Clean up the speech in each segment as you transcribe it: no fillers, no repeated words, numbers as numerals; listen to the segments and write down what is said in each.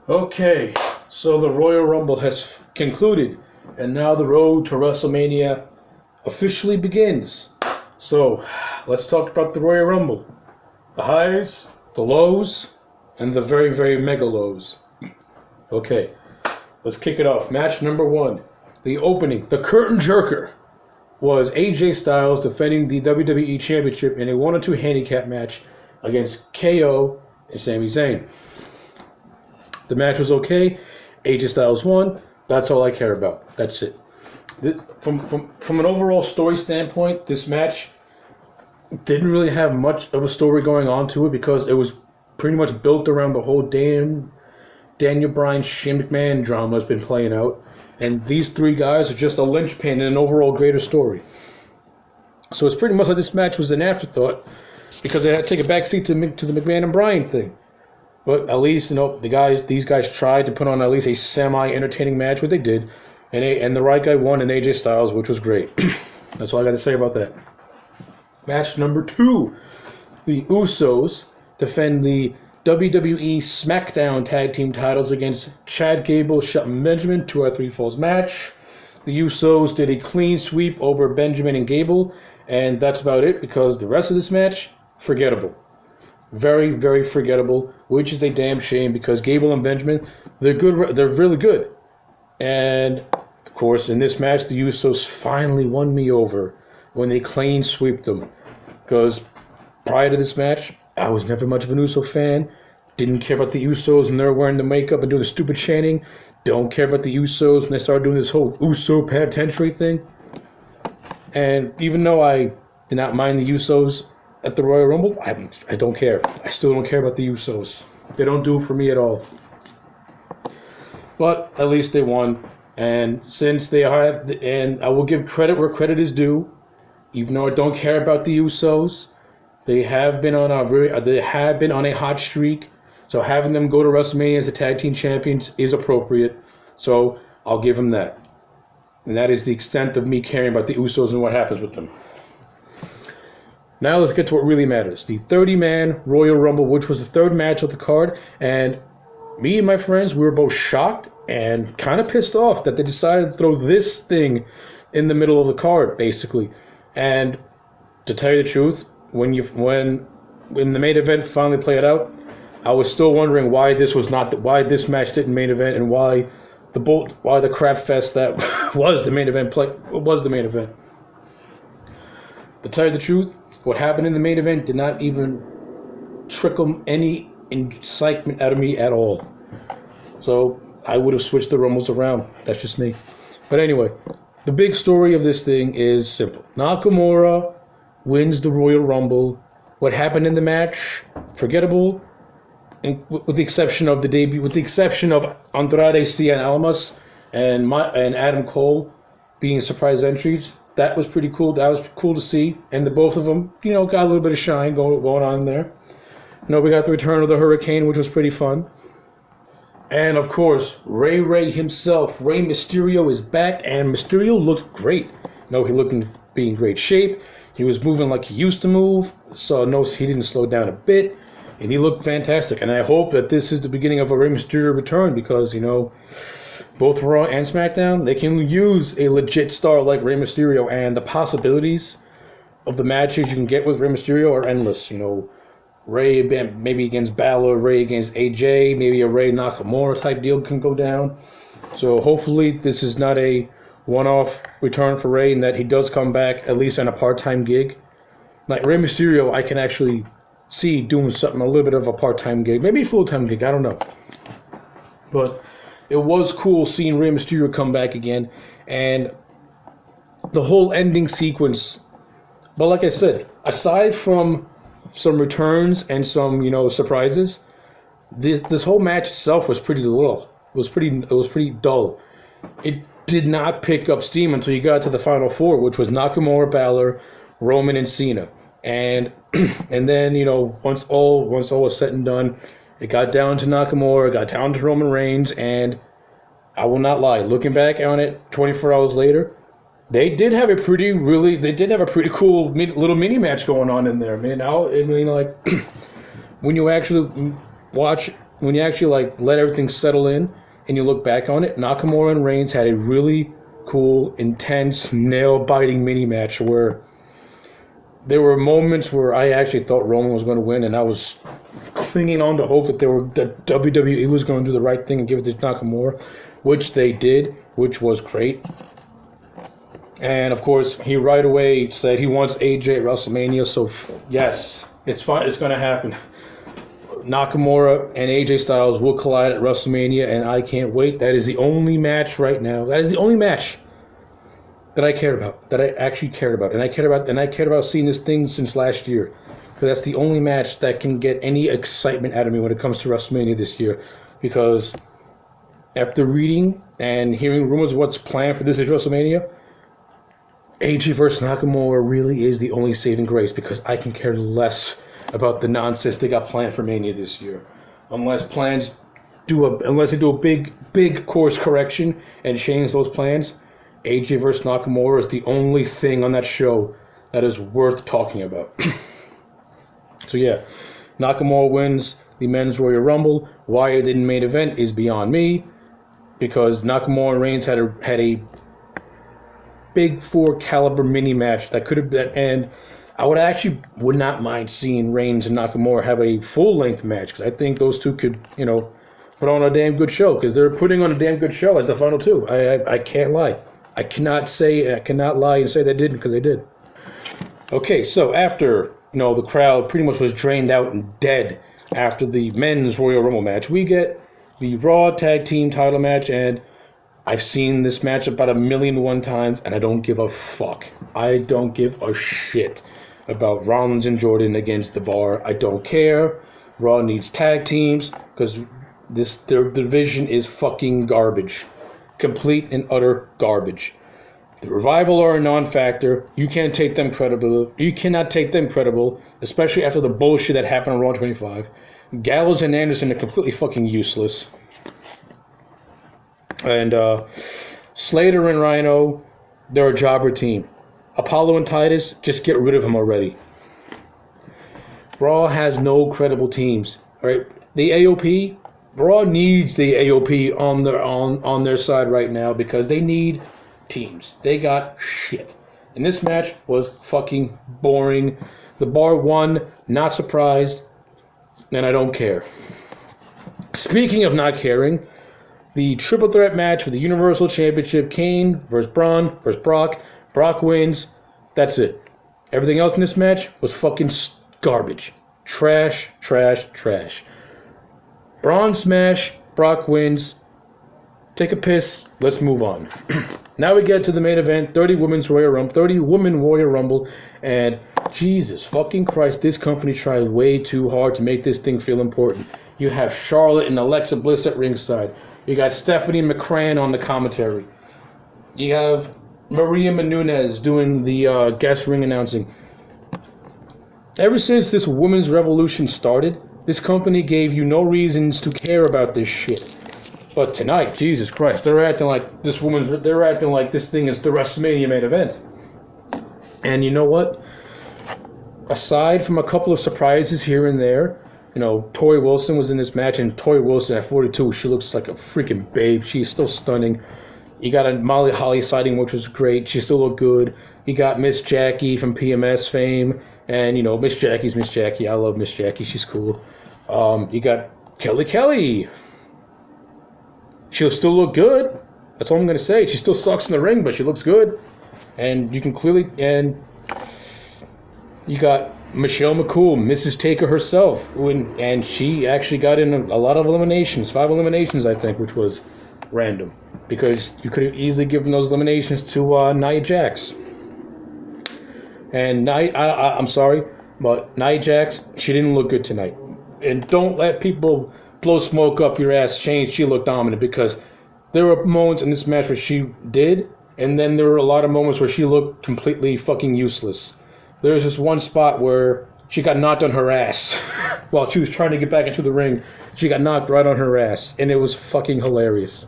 Okay, so the Royal Rumble has concluded, and now the road to WrestleMania officially begins. So, let's talk about the Royal Rumble. The highs, the lows, and the very, very mega lows. Okay, let's kick it off. Match number one. The opening, the curtain jerker, was AJ Styles defending the WWE Championship in a 1-2 handicap match against KO and Sami Zayn. The match was okay. AJ Styles won. That's all I care about. That's it. From an overall story standpoint, this match didn't really have much of a story going on to it because it was pretty much built around the whole Daniel Bryan, Shane McMahon drama has been playing out. And these three guys are just a linchpin in an overall greater story. So it's pretty much like this match was an afterthought because they had to take a backseat to the McMahon and Bryan thing. But at least, these guys tried to put on at least a semi-entertaining match, what they did. And the right guy won in AJ Styles, which was great. That's all I got to say about that. Match number two. The Usos defend the WWE SmackDown Tag Team titles against Chad Gable, Shelton Benjamin, 2-3 Falls match. The Usos did a clean sweep over Benjamin and Gable, and that's about it because the rest of this match, forgettable. Very, very forgettable, which is a damn shame because Gable and Benjamin, they're good. They're really good. And, of course, in this match, the Usos finally won me over when they clean sweeped them. Because prior to this match, I was never much of an Uso fan. Didn't care about the Usos when they were wearing the makeup and doing the stupid chanting. Don't care about the Usos when they started doing this whole Uso penitentiary thing. And even though I did not mind the Usos at the Royal Rumble, I don't care. I still don't care about the Usos. They don't do it for me at all. But at least they won. And since they are, and I will give credit where credit is due, even though I don't care about the Usos, they have been on a hot streak. So having them go to WrestleMania as the tag team champions is appropriate. So I'll give them that. And that is the extent of me caring about the Usos and what happens with them. Now let's get to what really matters. The 30-man Royal Rumble, which was the third match of the card. And me and my friends, we were both shocked and kind of pissed off that they decided to throw this thing in the middle of the card, basically. And to tell you the truth, when the main event finally played out, I was still wondering why this match didn't main event and why the crap fest that was the main event was the main event. To tell you the truth, what happened in the main event did not even trickle any excitement out of me at all. So I would have switched the Rumbles around. That's just me. But anyway, the big story of this thing is simple. Nakamura wins the Royal Rumble. What happened in the match? Forgettable. And with the exception of the debut, with the exception of Andrade Cien Almas and Adam Cole being surprise entries, that was pretty cool. That was cool to see. And the both of them, got a little bit of shine going on there. We got the return of the Hurricane, which was pretty fun. And of course, Rey himself, Rey Mysterio is back, and Mysterio looked great. He looked in being great shape. He was moving like he used to move. So he didn't slow down a bit. And he looked fantastic. And I hope that this is the beginning of a Rey Mysterio return because, both Raw and SmackDown, they can use a legit star like Rey Mysterio. And the possibilities of the matches you can get with Rey Mysterio are endless. Rey maybe against Balor, Rey against AJ, maybe a Rey Nakamura type deal can go down. So hopefully this is not a one-off return for Rey and that he does come back at least on a part-time gig. Like Rey Mysterio, I can actually see doing something, a little bit of a part-time gig, maybe a full-time gig, I don't know. But it was cool seeing Rey Mysterio come back again, and the whole ending sequence. But like I said, aside from some returns and some, surprises, this whole match itself was pretty dull. It was pretty dull. It did not pick up steam until you got to the final four, which was Nakamura, Balor, Roman, and Cena. And then, once all was said and done, it got down to Nakamura, got down to Roman Reigns, and I will not lie, looking back on it 24 hours later, they did have a pretty cool little mini match going on in there, man. When you actually watch when you actually like let everything settle in and you look back on it, Nakamura and Reigns had a really cool, intense, nail-biting mini match where there were moments where I actually thought Roman was going to win, and I was clinging on to hope that WWE was going to do the right thing and give it to Nakamura, which they did, which was great. And of course, he right away said he wants AJ at WrestleMania. So yes, it's fine. It's going to happen. Nakamura and AJ Styles will collide at WrestleMania, and I can't wait. That is the only match right now. That is the only match that I cared about. That I actually cared about, and I cared about seeing this thing since last year. Because that's the only match that can get any excitement out of me when it comes to WrestleMania this year. Because after reading and hearing rumors of what's planned for this year's WrestleMania, AJ versus Nakamura really is the only saving grace, because I can care less about the nonsense they got planned for Mania this year. Unless they do a big course correction and change those plans, AJ versus Nakamura is the only thing on that show that is worth talking about. So yeah, Nakamura wins the Men's Royal Rumble. Why it didn't main event is beyond me, because Nakamura and Reigns had a big 4 caliber mini match that could have been, and I would not mind seeing Reigns and Nakamura have a full length match, because I think those two could, put on a damn good show, because they're putting on a damn good show as the final two. I can't lie. I cannot lie and say they didn't, because they did. Okay, so after the crowd pretty much was drained out and dead after the Men's Royal Rumble match, we get the Raw Tag Team title match, and I've seen this match about 1,000,001 times, and I don't give a fuck. I don't give a shit about Rollins and Jordan against The Bar. I don't care. Raw needs tag teams, because their division is fucking garbage. Complete and utter garbage. The Revival are a non-factor. You cannot take them credible, especially after the bullshit that happened on Raw 25. Gallows and Anderson are completely fucking useless. And Slater and Rhino, they're a jobber team. Apollo and Titus, just get rid of them already. Raw has no credible teams. All right, the AOP, Raw needs the AOP on their side right now, because they need teams. They got shit. And this match was fucking boring. The Bar won, not surprised, and I don't care. Speaking of not caring, the triple threat match for the Universal Championship, Kane versus Braun versus Brock. Brock wins. That's it. Everything else in this match was fucking garbage. Trash, trash, trash. Braun smash. Brock wins. Take a piss. Let's move on. Now we get to the main event, 30 Women Royal Rumble, and Jesus fucking Christ, this company tried way too hard to make this thing feel important. You have Charlotte and Alexa Bliss at ringside. You got Stephanie McMahon on the commentary. You have Maria Menounos doing the guest ring announcing. Ever since this women's revolution started, this company gave you no reasons to care about this shit. But tonight, Jesus Christ, they're acting like this thing is the WrestleMania main event. And you know what? Aside from a couple of surprises here and there, Tori Wilson was in this match, and Tori Wilson at 42, she looks like a freaking babe. She's still stunning. You got a Molly Holly sighting, which was great. She still looked good. You got Miss Jackie from PMS fame, and Miss Jackie's Miss Jackie. I love Miss Jackie. She's cool. You got Kelly. She'll still look good. That's all I'm gonna say. She still sucks in the ring, but she looks good. And you can clearly, and you got Michelle McCool, Mrs. Taker herself, and she actually got in a lot of eliminations, 5 eliminations, I think, which was random, because you could have easily given those eliminations to Nia Jax. And I'm sorry, but Nia Jax, she didn't look good tonight. And don't let people blow smoke up your ass saying she looked dominant, because there were moments in this match where she did, and then there were a lot of moments where she looked completely fucking useless. There was this one spot where she got knocked on her ass while she was trying to get back into the ring. She got knocked right on her ass, and it was fucking hilarious.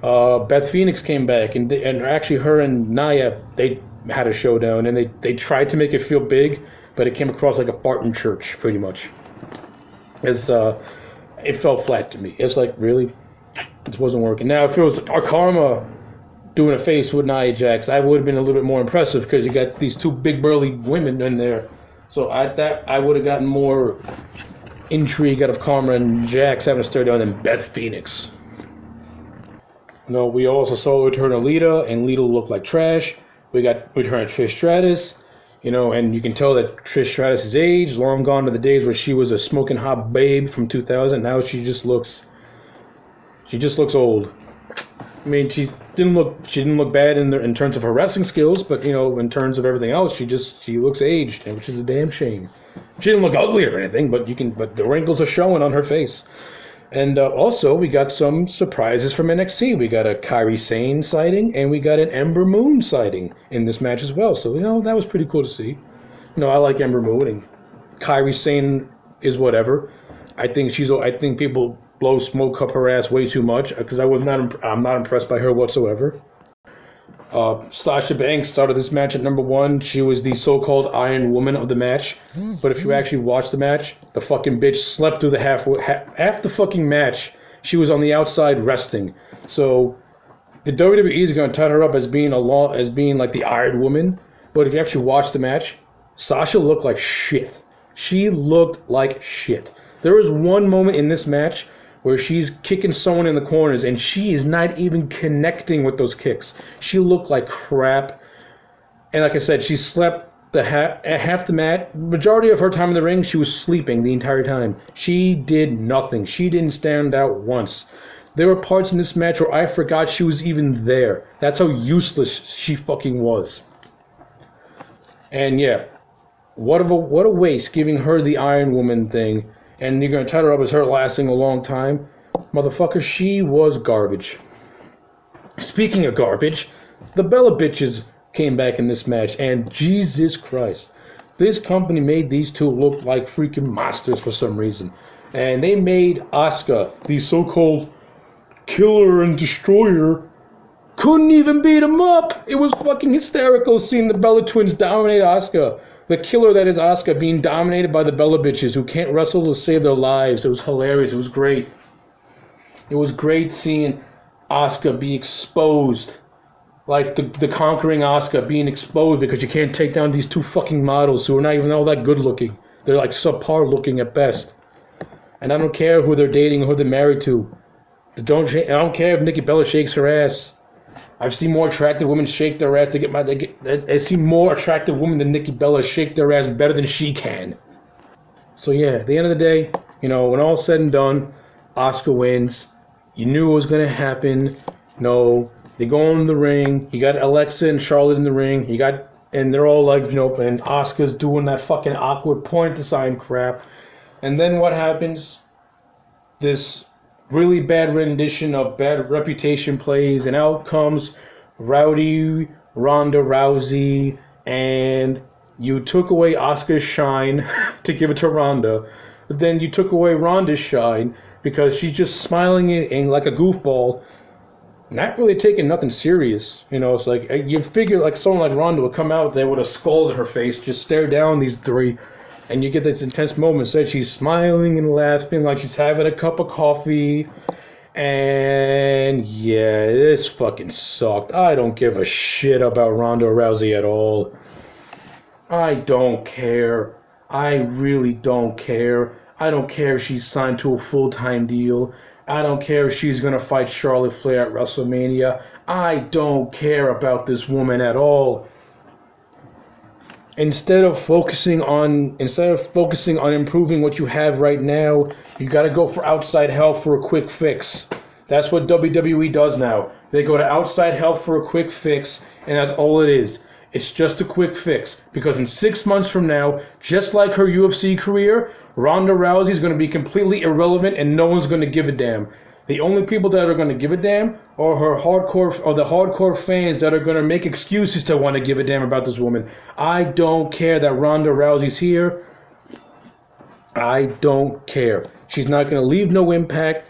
Beth Phoenix came back, and actually her and Nia, they had a showdown, and they tried to make it feel big, but it came across like a fart in church, pretty much. As it fell flat to me. It's like, really? This wasn't working. Now, if it was our Karma doing a face with Nia Jax, I would have been a little bit more impressive because you got these two big burly women in there. So I would have gotten more intrigue out of Karma and Jax having to stare down than Beth Phoenix. We also saw return of Lita, and Lita looked like trash. We got return of Trish Stratus, and you can tell that Trish Stratus is aged, long gone to the days where she was a smoking hot babe from 2000. Now she just looks old. I mean, she didn't look bad in terms of her wrestling skills, but in terms of everything else, she looks aged, which is a damn shame. She didn't look ugly or anything, but the wrinkles are showing on her face. And also, we got some surprises from NXT. We got a Kairi Sane sighting, and we got an Ember Moon sighting in this match as well. So, that was pretty cool to see. I like Ember Moon, and Kairi Sane is whatever. I think people blow smoke up her ass way too much, because I'm not impressed by her whatsoever. Sasha Banks started this match at number 1. She was the so-called Iron Woman of the match. But if you actually watch the match, the fucking bitch slept through the half the fucking match. She was on the outside resting. So the WWE is going to turn her up as being like the Iron Woman. But if you actually watch the match, Sasha looked like shit. She looked like shit. There was one moment in this match where she's kicking someone in the corners, and she is not even connecting with those kicks. She looked like crap. And like I said, she slept half the match. Majority of her time in the ring, she was sleeping the entire time. She did nothing. She didn't stand out once. There were parts in this match where I forgot she was even there. That's how useless she fucking was. And yeah, what a waste giving her the Iron Woman thing. And you're going to tie her up as her lasting a long time. Motherfucker, she was garbage. Speaking of garbage, the Bella Bitches came back in this match. And Jesus Christ, this company made these two look like freaking monsters for some reason. And they made Asuka, the so-called killer and destroyer, couldn't even beat him up. It was fucking hysterical seeing the Bella Twins dominate Asuka. The killer that is Asuka being dominated by the Bella Bitches who can't wrestle to save their lives. It was hilarious. It was great. It was great seeing Asuka be exposed. Like the conquering Asuka being exposed because you can't take down these two fucking models who are not even all that good looking. They're like subpar looking at best. And I don't care who they're dating or who they're married to. I don't care if Nikki Bella shakes her ass. I've seen more attractive women shake their ass I've seen more attractive women than Nikki Bella shake their ass better than she can. So yeah, at the end of the day, when all's said and done, Asuka wins. You knew it was going to happen. They go in the ring. You got Alexa and Charlotte in the ring. And they're all like, and Asuka's doing that fucking awkward point to sign crap. And then what happens? This really bad rendition of bad reputation plays, and out comes Ronda Rousey, and you took away Asuka's shine to give it to Ronda, but then you took away Ronda's shine because she's just smiling and like a goofball, not really taking nothing serious. It's like you figure like someone like Ronda would come out there with a skull in her face, just stare down these three. And you get this intense moments that she's smiling and laughing like she's having a cup of coffee. And yeah, this fucking sucked. I don't give a shit about Ronda Rousey at all. I don't care. I really don't care. I don't care if she's signed to a full-time deal. I don't care if she's going to fight Charlotte Flair at WrestleMania. I don't care about this woman at all. Instead of focusing on improving what you have right now, you got to go for outside help for a quick fix. That's what WWE does now. They go to outside help for a quick fix, and that's all it is. It's just a quick fix. Because in 6 months from now, just like her UFC career, Ronda Rousey is going to be completely irrelevant, and no one's going to give a damn. The only people that are going to give a damn are the hardcore fans that are going to make excuses to want to give a damn about this woman. I don't care that Ronda Rousey's here. I don't care. She's not going to leave no impact.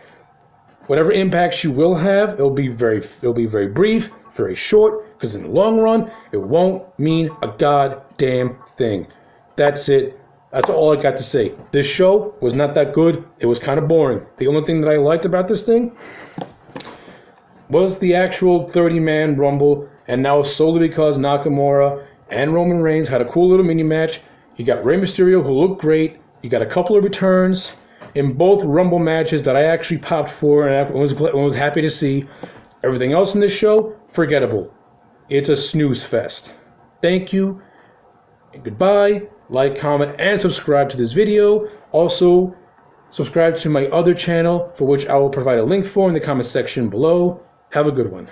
Whatever impact she will have, it'll be very brief, very short, because in the long run, it won't mean a goddamn thing. That's it. That's all I got to say. This show was not that good. It was kind of boring. The only thing that I liked about this thing was the actual 30-man Rumble, and now solely because Nakamura and Roman Reigns had a cool little mini match. You got Rey Mysterio, who looked great. You got a couple of returns in both Rumble matches that I actually popped for and I was happy to see. Everything else in this show, forgettable. It's a snooze fest. Thank you, and goodbye. Like, comment, and subscribe to this video. Also, subscribe to my other channel, for which I will provide a link for in the comment section below. Have a good one.